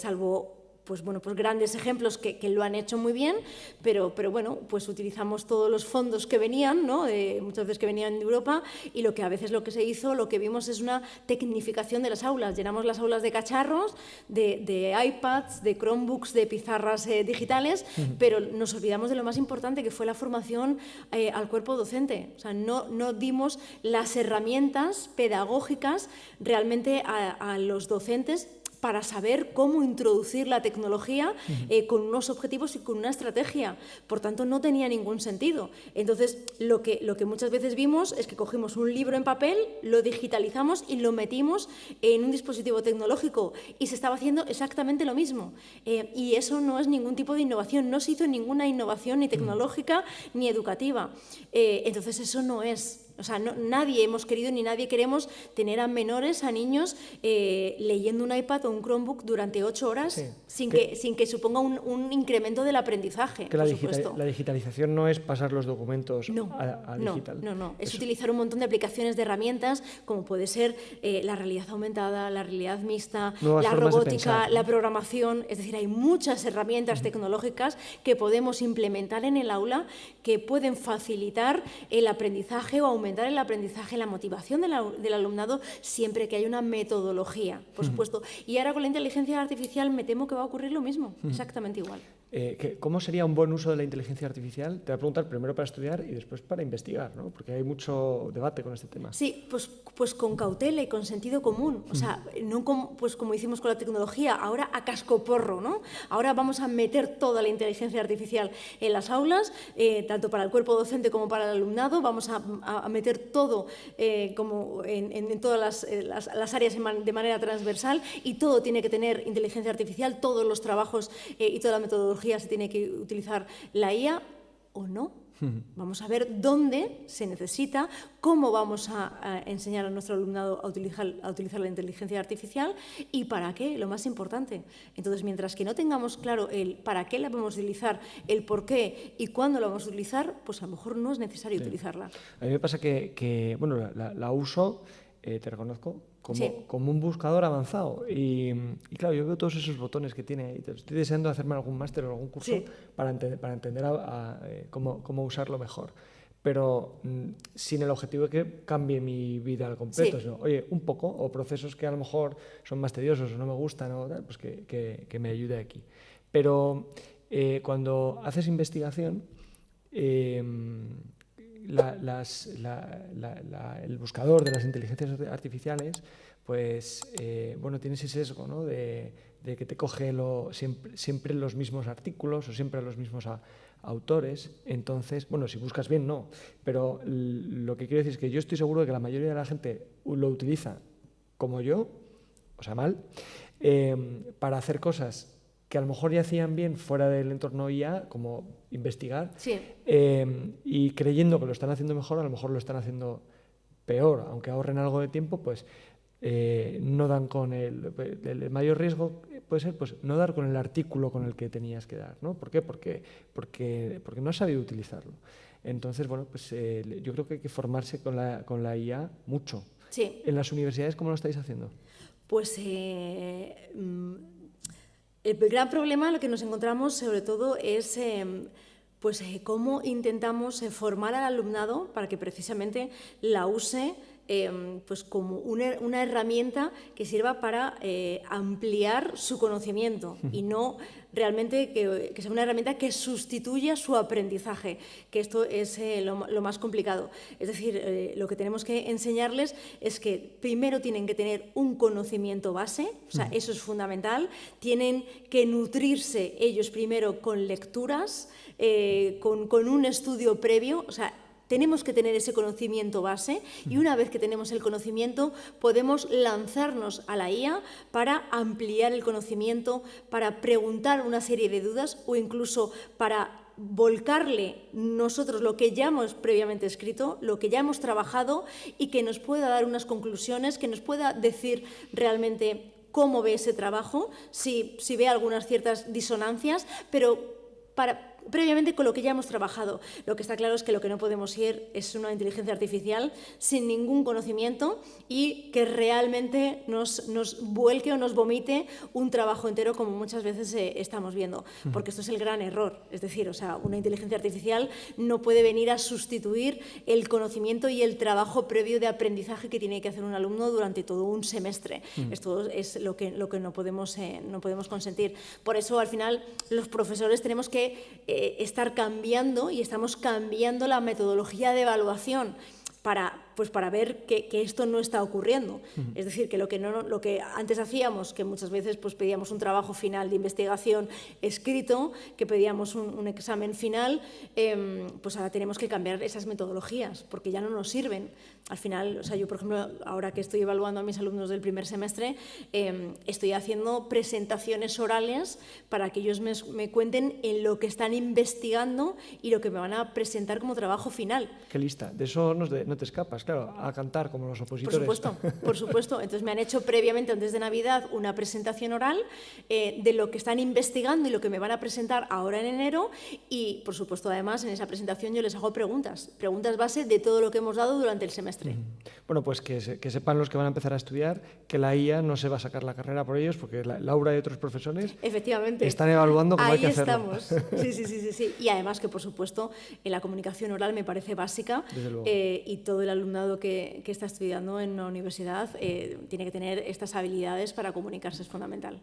salvo pues grandes ejemplos que lo han hecho muy bien, pero bueno, pues utilizamos todos los fondos que venían, ¿no? Muchas veces que venían de Europa, y lo que se hizo, lo que vimos es una tecnificación de las aulas. Llenamos las aulas de cacharros, de iPads, de Chromebooks, de pizarras digitales, pero nos olvidamos de lo más importante, que fue la formación al cuerpo docente. O sea, no dimos las herramientas pedagógicas realmente a los docentes para saber cómo introducir la tecnología con unos objetivos y con una estrategia. Por tanto, no tenía ningún sentido. Entonces, lo que muchas veces vimos es que cogimos un libro en papel, lo digitalizamos y lo metimos en un dispositivo tecnológico, y se estaba haciendo exactamente lo mismo. Y eso no es ningún tipo de innovación, no se hizo ninguna innovación ni tecnológica ni educativa. Entonces, eso no es... O sea, nadie hemos querido ni nadie queremos tener a menores, a niños, leyendo un iPad o un Chromebook durante 8 horas sin que suponga un incremento del aprendizaje, que por supuesto. La digitalización no es pasar los documentos a digital. No. Es utilizar un montón de aplicaciones, de herramientas, como puede ser la realidad aumentada, la realidad mixta, la robótica, la programación. Es decir, hay muchas herramientas tecnológicas que podemos implementar en el aula que pueden facilitar el aprendizaje o aumentar el aprendizaje, la motivación del alumnado, siempre que haya una metodología, por supuesto. Y ahora con la inteligencia artificial me temo que va a ocurrir lo mismo, exactamente igual. ¿Cómo sería un buen uso de la inteligencia artificial? Te voy a preguntar primero para estudiar y después para investigar, ¿no? Porque hay mucho debate con este tema. Sí, pues con cautela y con sentido común. O sea, no como hicimos con la tecnología, ahora a cascoporro, ¿no? Ahora vamos a meter toda la inteligencia artificial en las aulas, tanto para el cuerpo docente como para el alumnado. Vamos a meter todo como en todas las áreas de manera transversal, y todo tiene que tener inteligencia artificial, todos los trabajos y toda la metodología se tiene que utilizar la IA, o no. Vamos a ver dónde se necesita, cómo vamos a enseñar a nuestro alumnado a utilizar la inteligencia artificial y para qué, lo más importante. Entonces, mientras que no tengamos claro el para qué la vamos a utilizar, el por qué y cuándo la vamos a utilizar, pues a lo mejor no es necesario utilizarla. A mí me pasa que bueno, la uso, te reconozco, como un buscador avanzado. Y claro, yo veo todos esos botones que tiene. Y estoy deseando hacerme algún máster o algún curso para entender cómo usarlo mejor. Pero sin el objetivo de que cambie mi vida al completo. Sino, oye, un poco, o procesos que a lo mejor son más tediosos o no me gustan, o tal, pues que me ayude aquí. Pero cuando haces investigación, el buscador de las inteligencias artificiales, pues bueno, tiene ese sesgo, ¿no? de que te coge siempre los mismos artículos o siempre los mismos autores. Entonces, bueno, si buscas bien, no. Pero lo que quiero decir es que yo estoy seguro de que la mayoría de la gente lo utiliza como yo, o sea, mal, para hacer cosas que a lo mejor ya hacían bien fuera del entorno IA, como investigar, y creyendo que lo están haciendo mejor, a lo mejor lo están haciendo peor, aunque ahorren algo de tiempo, pues no dan con el mayor riesgo puede ser pues no dar con el artículo con el que tenías que dar, ¿no? ¿Por qué? Porque no has sabido utilizarlo. Entonces, bueno, pues yo creo que hay que formarse con la IA mucho. Sí. ¿En las universidades cómo lo estáis haciendo? Pues el gran problema, lo que nos encontramos sobre todo es cómo intentamos formar al alumnado para que precisamente la use pues como una herramienta que sirva para ampliar su conocimiento y no realmente que sea una herramienta que sustituya su aprendizaje, que esto es lo más complicado. Es decir, lo que tenemos que enseñarles es que primero tienen que tener un conocimiento base, o sea, eso es fundamental, tienen que nutrirse ellos primero con lecturas, con un estudio previo, o sea, tenemos que tener ese conocimiento base y una vez que tenemos el conocimiento podemos lanzarnos a la IA para ampliar el conocimiento, para preguntar una serie de dudas o incluso para volcarle nosotros lo que ya hemos previamente escrito, lo que ya hemos trabajado y que nos pueda dar unas conclusiones, que nos pueda decir realmente cómo ve ese trabajo, si ve algunas ciertas disonancias, pero previamente con lo que ya hemos trabajado. Lo que está claro es que lo que no podemos ir es una inteligencia artificial sin ningún conocimiento y que realmente nos vuelque o nos vomite un trabajo entero como muchas veces estamos viendo, porque esto es el gran error. Es decir, o sea, una inteligencia artificial no puede venir a sustituir el conocimiento y el trabajo previo de aprendizaje que tiene que hacer un alumno durante todo un semestre. Esto es lo que no podemos consentir. Por eso, al final, los profesores tenemos que estar cambiando y estamos cambiando la metodología de evaluación para ver que esto no está ocurriendo. Es decir, que lo que antes hacíamos, que muchas veces pues pedíamos un trabajo final de investigación escrito, que pedíamos un examen final, pues ahora tenemos que cambiar esas metodologías, porque ya no nos sirven. Al final, o sea, yo, por ejemplo, ahora que estoy evaluando a mis alumnos del primer semestre, estoy haciendo presentaciones orales para que ellos me cuenten en lo que están investigando y lo que me van a presentar como trabajo final. Qué lista. De eso no te escapas, claro, a cantar como los opositores. Por supuesto. Entonces me han hecho previamente, antes de Navidad, una presentación oral de lo que están investigando y lo que me van a presentar ahora en enero y, por supuesto, además, en esa presentación yo les hago preguntas base de todo lo que hemos dado durante el semestre. Bueno, pues que sepan los que van a empezar a estudiar que la IA no se va a sacar la carrera por ellos, porque Laura y otros profesores efectivamente están evaluando cómo hay que hacerlo. Ahí estamos. Sí. Y además que, por supuesto, en la comunicación oral me parece básica y todo el alumnado que está estudiando en una universidad tiene que tener estas habilidades para comunicarse, es fundamental.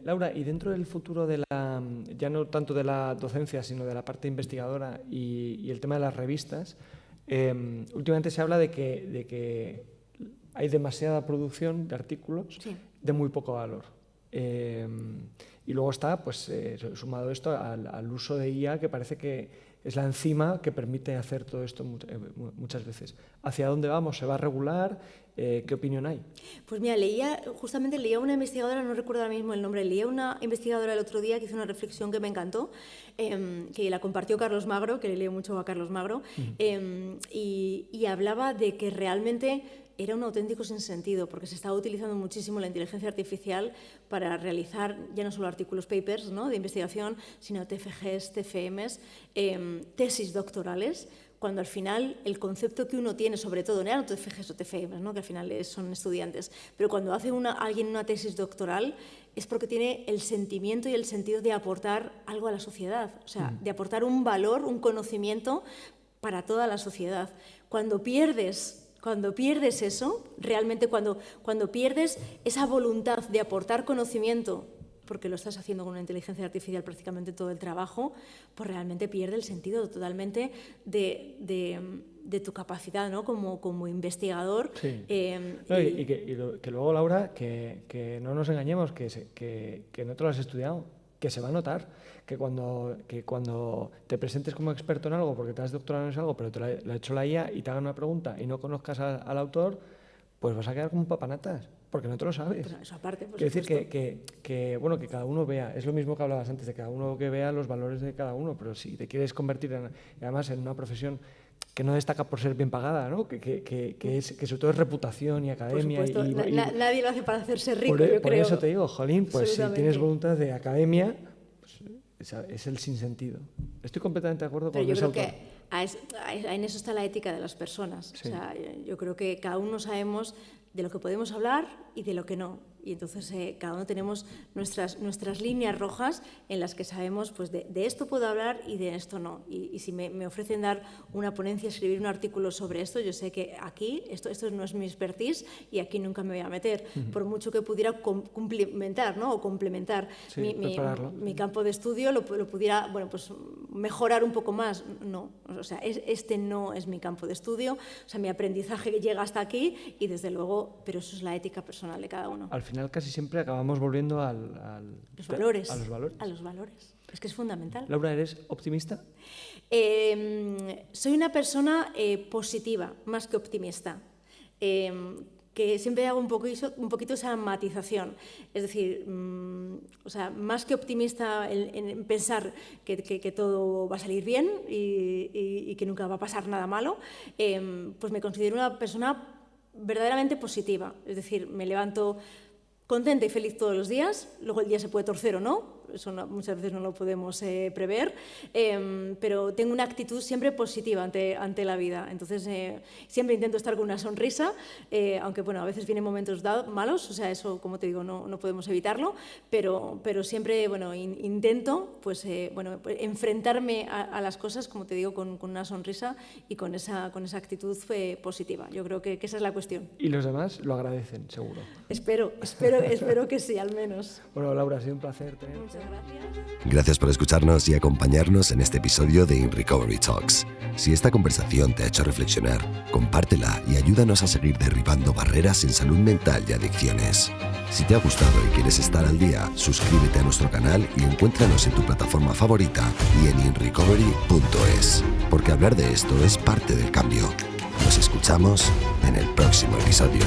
Laura, y dentro del futuro ya no tanto de la docencia, sino de la parte investigadora y el tema de las revistas, últimamente se habla de que hay demasiada producción de artículos de muy poco valor. Y luego está, pues, sumado esto al uso de IA, que parece que es la enzima que permite hacer todo esto muchas veces. ¿Hacia dónde vamos? ¿Se va a regular? ¿Qué opinión hay? Pues mira, justamente leía una investigadora, no recuerdo ahora mismo el nombre, leía una investigadora el otro día que hizo una reflexión que me encantó, que la compartió Carlos Magro, que le leo mucho a Carlos Magro, y hablaba de que realmente era un auténtico sinsentido, porque se estaba utilizando muchísimo la inteligencia artificial para realizar ya no solo artículos, papers, ¿no?, de investigación, sino TFGs, TFMs, tesis doctorales, cuando al final el concepto que uno tiene, sobre todo, no eran TFGs o TFMs, ¿no?, que al final son estudiantes, pero cuando hace alguien una tesis doctoral es porque tiene el sentimiento y el sentido de aportar algo a la sociedad, o sea, de aportar un valor, un conocimiento para toda la sociedad. Cuando pierdes eso, realmente cuando pierdes esa voluntad de aportar conocimiento, porque lo estás haciendo con una inteligencia artificial prácticamente todo el trabajo, pues realmente pierde el sentido totalmente de tu capacidad, ¿no?, como investigador. Sí. Y que luego, Laura, que no nos engañemos, que no te lo has estudiado, que se va a notar, que cuando te presentes como experto en algo, porque te has doctorado en algo, pero te lo ha hecho la IA y te hagan una pregunta y no conozcas al autor, pues vas a quedar como un papanatas, porque no te lo sabes. Pero eso aparte, por Quiero supuesto. decir que cada uno vea, es lo mismo que hablabas antes, de cada uno que vea los valores de cada uno, pero si te quieres convertir además en una profesión que no destaca por ser bien pagada, ¿no?, que sobre todo es reputación y academia. Por supuesto, nadie lo hace para hacerse rico, yo creo. Por eso te digo, jolín, pues si tienes voluntad de academia, pues es el sinsentido. Estoy completamente de acuerdo con ese autor. Pero yo creo que en eso está la ética de las personas. Sí. O sea, yo creo que cada uno sabemos de lo que podemos hablar y de lo que no. Y entonces cada uno tenemos nuestras líneas rojas en las que sabemos, pues de esto puedo hablar y de esto no. Y si me ofrecen dar una ponencia, escribir un artículo sobre esto, yo sé que aquí esto no es mi expertise y aquí nunca me voy a meter, por mucho que pudiera complementar, ¿no?, o complementar mi campo de estudio, lo pudiera, bueno, pues mejorar un poco más. No, o sea, este no es mi campo de estudio, o sea, mi aprendizaje llega hasta aquí y desde luego, pero eso es la ética personal de cada uno. Al final casi siempre acabamos volviendo a los valores. A los valores. Es que es fundamental. Laura, ¿eres optimista? Soy una persona positiva, más que optimista. Que siempre hago un poquito esa matización. Es decir, o sea, más que optimista en pensar que todo va a salir bien y que nunca va a pasar nada malo, pues me considero una persona verdaderamente positiva. Es decir, me levanto contenta y feliz todos los días, luego el día se puede torcer o no, eso muchas veces no lo podemos prever, pero tengo una actitud siempre positiva ante la vida. Entonces siempre intento estar con una sonrisa, aunque bueno, a veces vienen momentos malos, o sea, eso, como te digo, no podemos evitarlo, pero siempre, bueno, intento pues, enfrentarme a las cosas, como te digo, con una sonrisa y con esa actitud positiva. Yo creo que esa es la cuestión. Y los demás lo agradecen, seguro. Espero que sí, al menos. Bueno, Laura, ha sido un placer tenerte. Muchas gracias. Gracias por escucharnos y acompañarnos en este episodio de In Recovery Talks. Si esta conversación te ha hecho reflexionar, compártela y ayúdanos a seguir derribando barreras en salud mental y adicciones. Si te ha gustado y quieres estar al día, suscríbete a nuestro canal y encuéntranos en tu plataforma favorita y en inrecovery.es, porque hablar de esto es parte del cambio. Nos escuchamos en el próximo episodio.